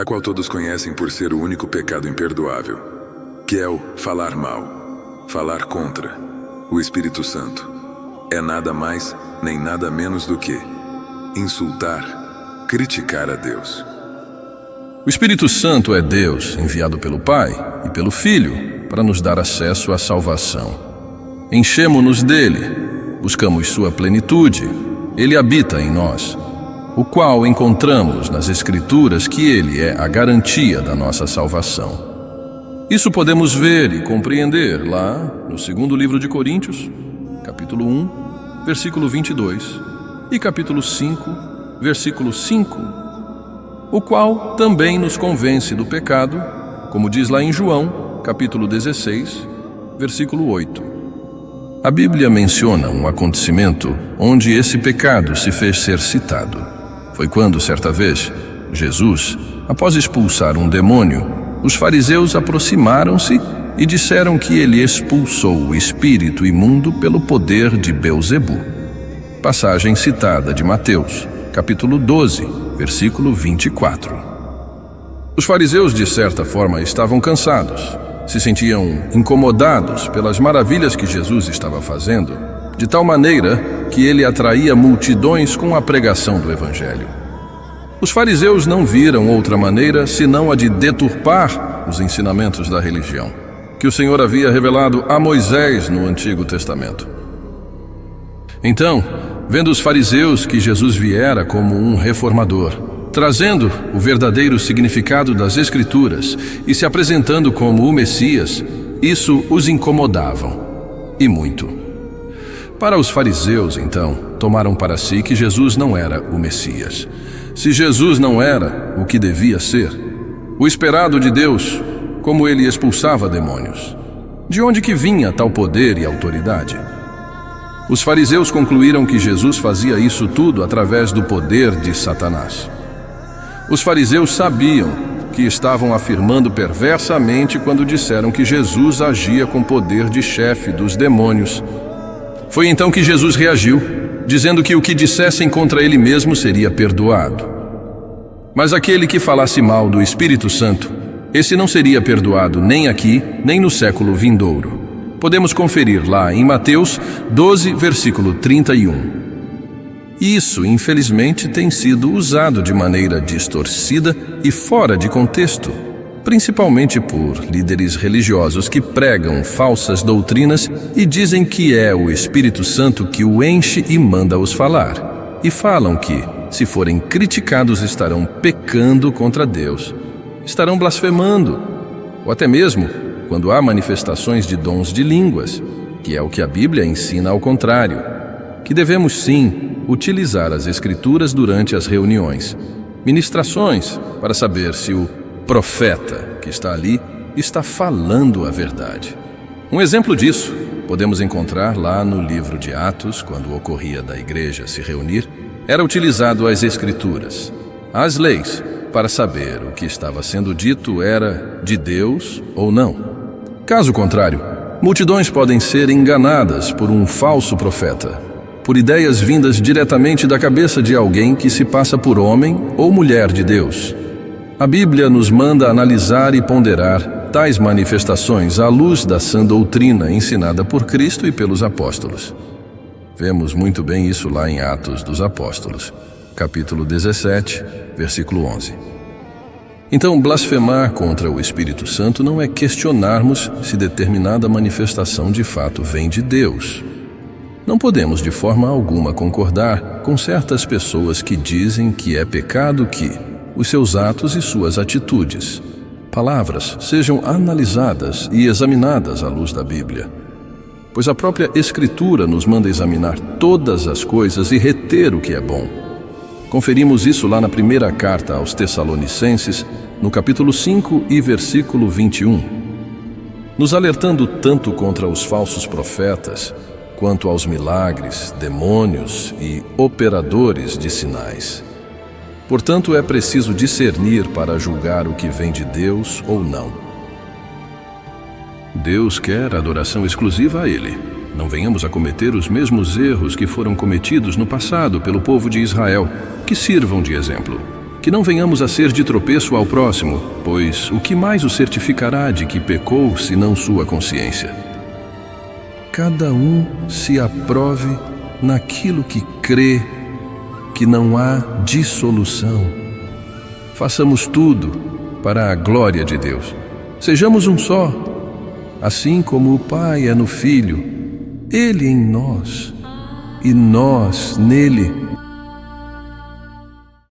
a qual todos conhecem por ser o único pecado imperdoável, que é o falar mal, falar contra o Espírito Santo. É nada mais nem nada menos do que insultar, criticar a Deus. O Espírito Santo é Deus, enviado pelo Pai e pelo Filho, para nos dar acesso à salvação. Enchemo-nos dele, buscamos sua plenitude, ele habita em nós, o qual encontramos nas Escrituras que ele é a garantia da nossa salvação. Isso podemos ver e compreender lá no segundo livro de Coríntios, capítulo 1, versículo 22, e capítulo 5, versículo 5, o qual também nos convence do pecado, como diz lá em João, capítulo 16, versículo 8. A Bíblia menciona um acontecimento onde esse pecado se fez ser citado. Foi quando, certa vez, Jesus, após expulsar um demônio, os fariseus aproximaram-se e disseram que ele expulsou o espírito imundo pelo poder de Belzebu. Passagem citada de Mateus, capítulo 12, versículo 24. Os fariseus, de certa forma, estavam cansados, se sentiam incomodados pelas maravilhas que Jesus estava fazendo, de tal maneira que ele atraía multidões com a pregação do Evangelho. Os fariseus não viram outra maneira senão a de deturpar os ensinamentos da religião, que o Senhor havia revelado a Moisés no Antigo Testamento. Então, vendo os fariseus que Jesus viera como um reformador, trazendo o verdadeiro significado das Escrituras e se apresentando como o Messias, isso os incomodava, e muito. Para os fariseus, então, tomaram para si que Jesus não era o Messias. Se Jesus não era o que devia ser, o esperado de Deus, como ele expulsava demônios, de onde que vinha tal poder e autoridade? Os fariseus concluíram que Jesus fazia isso tudo através do poder de Satanás. Os fariseus sabiam que estavam afirmando perversamente quando disseram que Jesus agia com poder de chefe dos demônios. Foi então que Jesus reagiu, dizendo que o que dissessem contra ele mesmo seria perdoado. Mas aquele que falasse mal do Espírito Santo, esse não seria perdoado nem aqui, nem no século vindouro. Podemos conferir lá em Mateus 12, versículo 31. Isso, infelizmente, tem sido usado de maneira distorcida e fora de contexto, principalmente por líderes religiosos que pregam falsas doutrinas e dizem que é o Espírito Santo que o enche e manda-os falar. E falam que, se forem criticados, estarão pecando contra Deus, estarão blasfemando, ou até mesmo quando há manifestações de dons de línguas, que é o que a Bíblia ensina ao contrário, que devemos sim utilizar as Escrituras durante as reuniões, ministrações, para saber se o profeta que está ali está falando a verdade. Um exemplo disso podemos encontrar lá no livro de Atos, quando ocorria da igreja se reunir, era utilizado as Escrituras, as leis, para saber o que estava sendo dito era de Deus ou não. Caso contrário, multidões podem ser enganadas por um falso profeta, por ideias vindas diretamente da cabeça de alguém que se passa por homem ou mulher de Deus. A Bíblia nos manda analisar e ponderar tais manifestações à luz da sã doutrina ensinada por Cristo e pelos apóstolos. Vemos muito bem isso lá em Atos dos Apóstolos, capítulo 17, versículo 11. Então, blasfemar contra o Espírito Santo não é questionarmos se determinada manifestação de fato vem de Deus. Não podemos de forma alguma concordar com certas pessoas que dizem que é pecado que os seus atos e suas atitudes, palavras, sejam analisadas e examinadas à luz da Bíblia. Pois a própria Escritura nos manda examinar todas as coisas e reter o que é bom. Conferimos isso lá na primeira carta aos Tessalonicenses, no capítulo 5 e versículo 21. Nos alertando tanto contra os falsos profetas, quanto aos milagres, demônios e operadores de sinais. Portanto, é preciso discernir para julgar o que vem de Deus ou não. Deus quer adoração exclusiva a Ele. Não venhamos a cometer os mesmos erros que foram cometidos no passado pelo povo de Israel, que sirvam de exemplo, que não venhamos a ser de tropeço ao próximo, pois o que mais o certificará de que pecou, senão sua consciência? Cada um se aprove naquilo que crê que não há dissolução. Façamos tudo para a glória de Deus. Sejamos um só, assim como o Pai é no Filho, Ele em nós e nós nele.